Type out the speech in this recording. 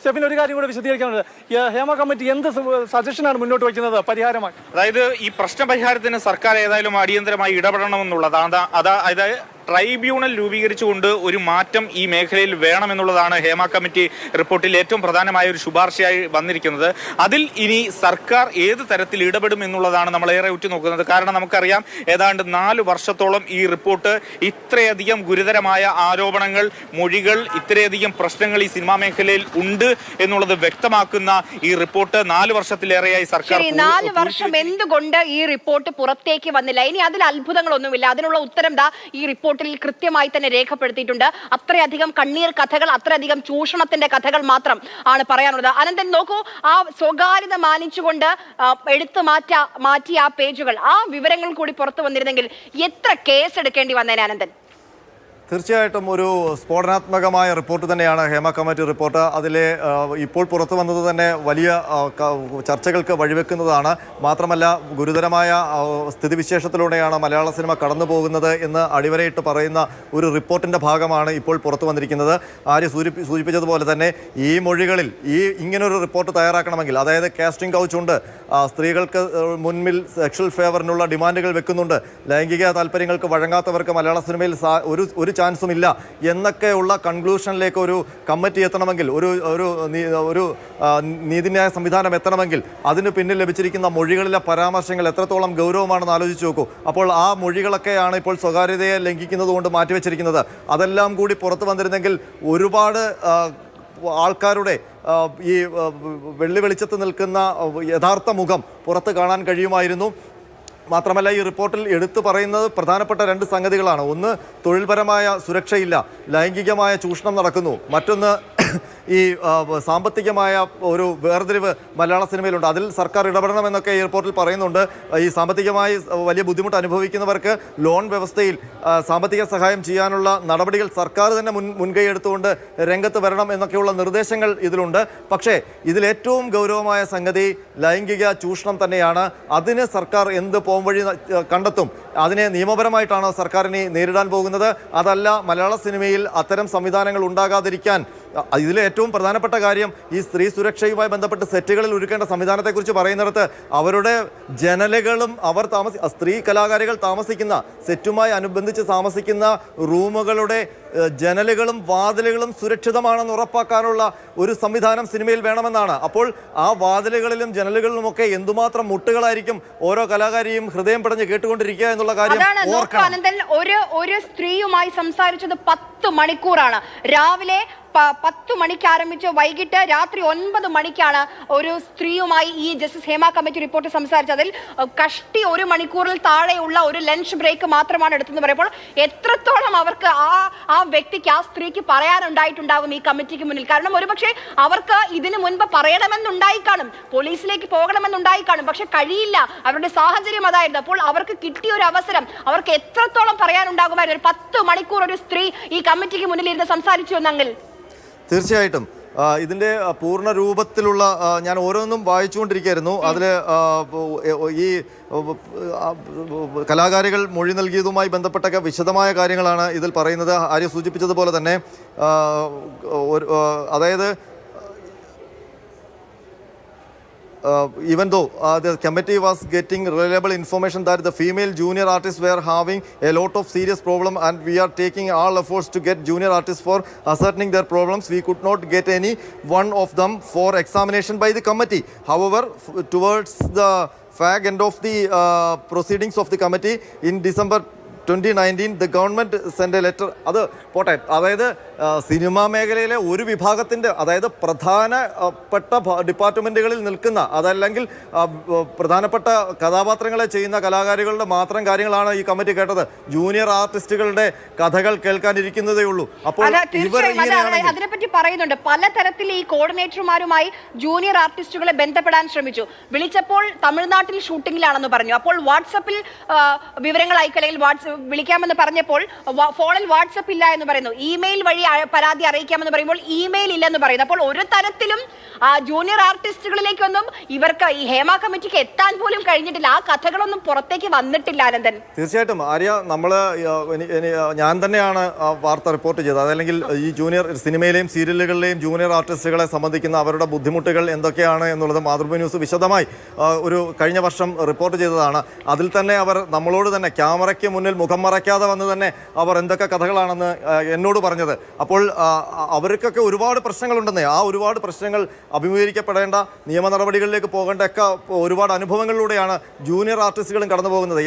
സ്റ്റെഫിൻ ഒരു കാര്യം കൂടെ വിശദീകരിക്കാനുള്ളത്, ഹേമ കമ്മിറ്റി എന്ത് സജഷനാണ് മുന്നോട്ട് വയ്ക്കുന്നത് പരിഹാരമായി? അതായത് ഈ പ്രശ്ന പരിഹാരത്തിന് സർക്കാർ ഏതായാലും അടിയന്തരമായി ഇടപെടണമെന്നുള്ളതാണ്. അതായത് ട്രൈബ്യൂണൽ രൂപീകരിച്ചുകൊണ്ട് ഒരു മാറ്റം ഈ മേഖലയിൽ വേണമെന്നുള്ളതാണ് ഹേമ കമ്മിറ്റി റിപ്പോർട്ടിൽ ഏറ്റവും പ്രധാനമായ ഒരു ശുപാർശയായി വന്നിരിക്കുന്നത്. അതിൽ ഇനി സർക്കാർ ഏത് തരത്തിൽ ഇടപെടും എന്നുള്ളതാണ് നമ്മൾ ഏറെ ഉറ്റുനോക്കുന്നത്. കാരണം നമുക്കറിയാം, ഏതാണ്ട് 4 വർഷത്തോളം ഈ റിപ്പോർട്ട് ഇത്രയധികം ഗുരുതരമായ ആരോപണങ്ങൾ, മൊഴികൾ, ഇത്രയധികം പ്രശ്നങ്ങൾ ഈ സിനിമാ മേഖലയിൽ ഉണ്ട് എന്നുള്ളത് വ്യക്തമാക്കുന്ന ഈ റിപ്പോർട്ട് 4 വർഷത്തിലേറെയായി സർക്കാർ 4 വർഷം എന്തുകൊണ്ട് ഈ റിപ്പോർട്ട് പുറത്തേക്ക് വന്നില്ല? ഇനി അതിൽ അത്ഭുതങ്ങളൊന്നുമില്ല. അതിനുള്ള ഉത്തരം ഈ റിപ്പോർട്ടിൽ കൃത്യമായി തന്നെ രേഖപ്പെടുത്തിയിട്ടുണ്ട്. അത്രയധികം കണ്ണീർ കഥകൾ, അത്രയധികം ചൂഷണത്തിന്റെ കഥകൾ മാത്രം ആണ് പറയാനുള്ളത്. അനന്തൻ നോക്കൂ, ആ സ്വകാര്യത മാനിച്ചുകൊണ്ട് എടുത്തു മാറ്റിയ ആ പേജുകൾ, ആ വിവരങ്ങൾ കൂടി പുറത്തു വന്നിരുന്നെങ്കിൽ എത്ര കേസ് എടുക്കേണ്ടി വന്നേനെ അനന്തൻ? തീർച്ചയായിട്ടും ഒരു സ്ഫോടനാത്മകമായ റിപ്പോർട്ട് തന്നെയാണ് ഹേമ കമ്മിറ്റി റിപ്പോർട്ട്. അതിലെ ഇപ്പോൾ പുറത്തു വന്നത് തന്നെ വലിയ ചർച്ചകൾക്ക് വഴിവെക്കുന്നതാണ്. മാത്രമല്ല, ഗുരുതരമായ സ്ഥിതിവിശേഷത്തിലൂടെയാണ് മലയാള സിനിമ കടന്നു പോകുന്നത് എന്ന് അടിവരയിട്ട് പറയുന്ന ഒരു റിപ്പോർട്ടിൻ്റെ ഭാഗമാണ് ഇപ്പോൾ പുറത്തു വന്നിരിക്കുന്നത്. ആര്യ സൂചിപ്പിച്ചതുപോലെ തന്നെ ഈ മൊഴികളിൽ ഇങ്ങനൊരു റിപ്പോർട്ട് തയ്യാറാക്കണമെങ്കിൽ, അതായത് കാസ്റ്റിംഗ് കൗച്ചുണ്ട്, സ്ത്രീകൾക്ക് മുൻപിൽ സെക്ഷൽ ഫേവറിനുള്ള ഡിമാൻഡുകൾ വെക്കുന്നുണ്ട്, ലൈംഗിക താല്പര്യങ്ങൾക്ക് വഴങ്ങാത്തവർക്ക് മലയാള സിനിമയിൽ ഒരു ചാൻസും ഇല്ല എന്നൊക്കെയുള്ള കൺക്ലൂഷനിലേക്ക് ഒരു കമ്മിറ്റി എത്തണമെങ്കിൽ, ഒരു നീതിന്യായ സംവിധാനം എത്തണമെങ്കിൽ അതിന് പിന്നിൽ ലഭിച്ചിരിക്കുന്ന മൊഴികളിലെ പരാമർശങ്ങൾ എത്രത്തോളം ഗൗരവമാണെന്ന് ആലോചിച്ച് നോക്കൂ. അപ്പോൾ ആ മൊഴികളൊക്കെയാണ് ഇപ്പോൾ സ്വകാര്യതയെ ലംഘിക്കുന്നത് കൊണ്ട് മാറ്റിവെച്ചിരിക്കുന്നത്. അതെല്ലാം കൂടി പുറത്തു വന്നിരുന്നെങ്കിൽ ഒരുപാട് ആൾക്കാരുടെ ഈ വെള്ളി വെളിച്ചത്ത് നിൽക്കുന്ന യഥാർത്ഥ മുഖം പുറത്ത് കാണാൻ കഴിയുമായിരുന്നു. മാത്രമല്ല, ഈ റിപ്പോർട്ടിൽ എടുത്തു പറയുന്നത് പ്രധാനപ്പെട്ട 2 സംഗതികളാണ്. ഒന്ന്, തൊഴിൽപരമായ സുരക്ഷയില്ല, ലൈംഗികമായ ചൂഷണം നടക്കുന്നു. മറ്റൊന്ന്, ഈ സാമ്പത്തികമായ ഒരു വേർതിരിവ് മലയാള സിനിമയിലുണ്ട്. അതിൽ സർക്കാർ ഇടപെടണമെന്നൊക്കെ ഈ റിപ്പോർട്ടിൽ പറയുന്നുണ്ട്. ഈ സാമ്പത്തികമായി വലിയ ബുദ്ധിമുട്ട് അനുഭവിക്കുന്നവർക്ക് ലോൺ വ്യവസ്ഥയിൽ സാമ്പത്തിക സഹായം ചെയ്യാനുള്ള നടപടികൾ സർക്കാർ തന്നെ മുൻകൈ എടുത്തുകൊണ്ട് രംഗത്ത് വരണം എന്നൊക്കെയുള്ള നിർദ്ദേശങ്ങൾ ഇതിലുണ്ട്. പക്ഷേ ഇതിലേറ്റവും ഗൗരവമായ സംഗതി ലൈംഗിക ചൂഷണം തന്നെയാണ്. അതിന് സർക്കാർ എന്ത് പോംവഴി കണ്ടെത്തും? അതിനെ നിയമപരമായിട്ടാണ് സർക്കാരിനെ നേരിടാൻ പോകുന്നത്. അതല്ല, മലയാള സിനിമയിൽ അത്തരം സംവിധാനങ്ങൾ ഉണ്ടാകാതിരിക്കാൻ ഇതിലെ ഏറ്റവും പ്രധാനപ്പെട്ട കാര്യം ഈ സ്ത്രീ സുരക്ഷയുമായി ബന്ധപ്പെട്ട് സെറ്റുകളിൽ ഒരുക്കേണ്ട സംവിധാനത്തെക്കുറിച്ച് പറയുന്നിടത്ത് അവരുടെ ജനലുകളും സ്ത്രീ കലാകാരികൾ താമസിക്കുന്ന സെറ്റുമായി അനുബന്ധിച്ച് താമസിക്കുന്ന റൂമുകളുടെ ജനലുകളും വാതിലുകളും സുരക്ഷിതമാണെന്ന് ഉറപ്പാക്കാനുള്ള ഒരു സംവിധാനം സിനിമയിൽ വേണമെന്നാണ്. അപ്പോൾ ആ വാതിലുകളിലും ജനലുകളിലുമൊക്കെ എന്തുമാത്രം മുട്ടുകളായിരിക്കും ഓരോ കലാകാരിയും ഹൃദയം പിടഞ്ഞ് കേട്ടുകൊണ്ടിരിക്കുക എന്നുള്ള കാര്യം ഓർക്കണം. ഒരു സ്ത്രീയുമായി സംസാരിച്ചത് 10 മണിക്കൂറാണ്. രാവിലെ 10 മണിക്ക് ആരംഭിച്ച് വൈകിട്ട് രാത്രി 9 മണിക്കാണ് ഒരു സ്ത്രീയുമായി ഈ ജസ്റ്റിസ് ഹേമ കമ്മിറ്റി റിപ്പോർട്ട് സംസാരിച്ചത്. അതിൽ കഷ്ടി 1 മണിക്കൂറിൽ താഴെയുള്ള ഒരു ലഞ്ച് ബ്രേക്ക് മാത്രമാണ് എടുത്തെന്ന് പറയുമ്പോൾ എത്രത്തോളം അവർക്ക് ആ വ്യക്തിക്ക്, ആ സ്ത്രീക്ക് പറയാനുണ്ടായിട്ടുണ്ടാകും ഈ കമ്മിറ്റിക്ക് മുന്നിൽ. കാരണം ഒരുപക്ഷെ അവർക്ക് ഇതിനു മുൻപ് പറയണമെന്നുണ്ടായി കാണും, പോലീസിലേക്ക് പോകണമെന്നുണ്ടായി കാണും, പക്ഷെ കഴിയില്ല, അവരുടെ സാഹചര്യം അതായിരുന്നു. അപ്പോൾ അവർക്ക് കിട്ടിയ ഒരു അവസരം, അവർക്ക് എത്രത്തോളം പറയാനുണ്ടാകുമായിരുന്നു? ഒരു 10 മണിക്കൂർ ഒരു സ്ത്രീ ഈ കമ്മിറ്റിക്ക് മുന്നിൽ ഇരുന്ന് സംസാരിച്ചു എന്നെങ്കിൽ തീർച്ചയായിട്ടും ഇതിൻ്റെ പൂർണ്ണ രൂപത്തിലുള്ള ഞാൻ ഓരോന്നും വായിച്ചുകൊണ്ടിരിക്കുകയായിരുന്നു. അതിൽ ഈ കലാകാരികൾ മൊഴി നൽകിയതുമായി ബന്ധപ്പെട്ടൊക്കെ വിശദമായ കാര്യങ്ങളാണ് ഇതിൽ പറയുന്നത്. ആര്യ സൂചിപ്പിച്ചതുപോലെ തന്നെ അതായത് even though the committee was getting reliable information that the female junior artists were having a lot of serious problem and we are taking all efforts to get junior artists for ascertaining their problems, we could not get any one of them for examination by the committee. However, towards the fag end of the proceedings of the committee in December 2019 the government sent a letter. അത് പോട്ടെ, അതായത് cinema മേഖലയിലെ ഒരു വിഭാഗത്തിൻ്റെ, അതായത് പ്രധാനപ്പെട്ട ഡിപ്പാർട്ട്മെൻറ്റുകളിൽ നിൽക്കുന്ന, അതല്ലെങ്കിൽ പ്രധാനപ്പെട്ട കഥാപാത്രങ്ങളെ ചെയ്യുന്ന കലാകാരികളുടെ മാത്രം കാര്യങ്ങളാണ് ഈ കമ്മിറ്റി കേട്ടത്. ജൂനിയർ ആർട്ടിസ്റ്റുകളുടെ കഥകൾ കേൾക്കാനിരിക്കുന്നതേ ഉള്ളൂ. അപ്പോൾ അതിനെപ്പറ്റി പറയുന്നുണ്ട്. പലതരത്തിൽ ഈ കോർഡിനേറ്റർമാരുമായി ജൂനിയർ ആർട്ടിസ്റ്റുകളെ ബന്ധപ്പെടാൻ ശ്രമിച്ചു. വിളിച്ചപ്പോൾ തമിഴ്നാട്ടിൽ ഷൂട്ടിങ്ങിലാണെന്ന് പറഞ്ഞു. അപ്പോൾ വാട്സപ്പിൽ വിവരങ്ങൾ അയക്കല്ലെങ്കിൽ വിളിക്കാമെന്ന് പറഞ്ഞപ്പോൾ ഫോണിൽ വാട്സപ്പ് ഇല്ല എന്ന് പറയുന്നു, ഇമെയിൽ വഴി പരാതി അറിയിക്കാമെന്ന് പറയുമ്പോൾ ഇമെയിൽ ഇല്ലെന്ന് പറയുന്നു. അപ്പോൾ ഒരു തരത്തിലും ജൂനിയർ ആർട്ടിസ്റ്റുകളിലേക്കൊന്നും ഇവർക്ക് ഈ ഹേമ കമ്മിറ്റിക്ക് എത്താൻ പോലും കഴിഞ്ഞിട്ടില്ല. ആ കഥകളൊന്നും പുറത്തേക്ക് വന്നിട്ടില്ല. ആനന്ദൻ, തീർച്ചയായിട്ടും ആര്യ, ഞാൻ തന്നെയാണ് വാർത്ത റിപ്പോർട്ട് ചെയ്തത്. അതല്ലെങ്കിൽ ഈ ജൂനിയർ സിനിമയിലെയും സീരിയലുകളിലെയും ജൂനിയർ ആർട്ടിസ്റ്റുകളെ സംബന്ധിക്കുന്ന അവരുടെ ബുദ്ധിമുട്ടുകൾ എന്തൊക്കെയാണ് എന്നുള്ളത് മാതൃഭൂമി ന്യൂസ് വിശദമായി കഴിഞ്ഞ വർഷം റിപ്പോർട്ട് ചെയ്തതാണ്. അതിൽ തന്നെ അവർ നമ്മളോട് തന്നെ ക്യാമറയ്ക്ക് മുന്നിൽ മുഖം മറയ്ക്കാതെ വന്ന് തന്നെ അവർ എന്തൊക്കെ കഥകളാണെന്ന് എന്നോട് പറഞ്ഞത്. അപ്പോൾ അവർക്കൊക്കെ ഒരുപാട് പ്രശ്നങ്ങളുണ്ടെന്നേ. ആ ഒരുപാട് പ്രശ്നങ്ങൾ അഭിമുഖീകരിക്കപ്പെടേണ്ട, നിയമ നടപടികളിലേക്ക് പോകേണ്ട ഒക്കെ ഒരുപാട് അനുഭവങ്ങളിലൂടെയാണ് ജൂനിയർ ആർട്ടിസ്റ്റുകളും കടന്നു പോകുന്നത്.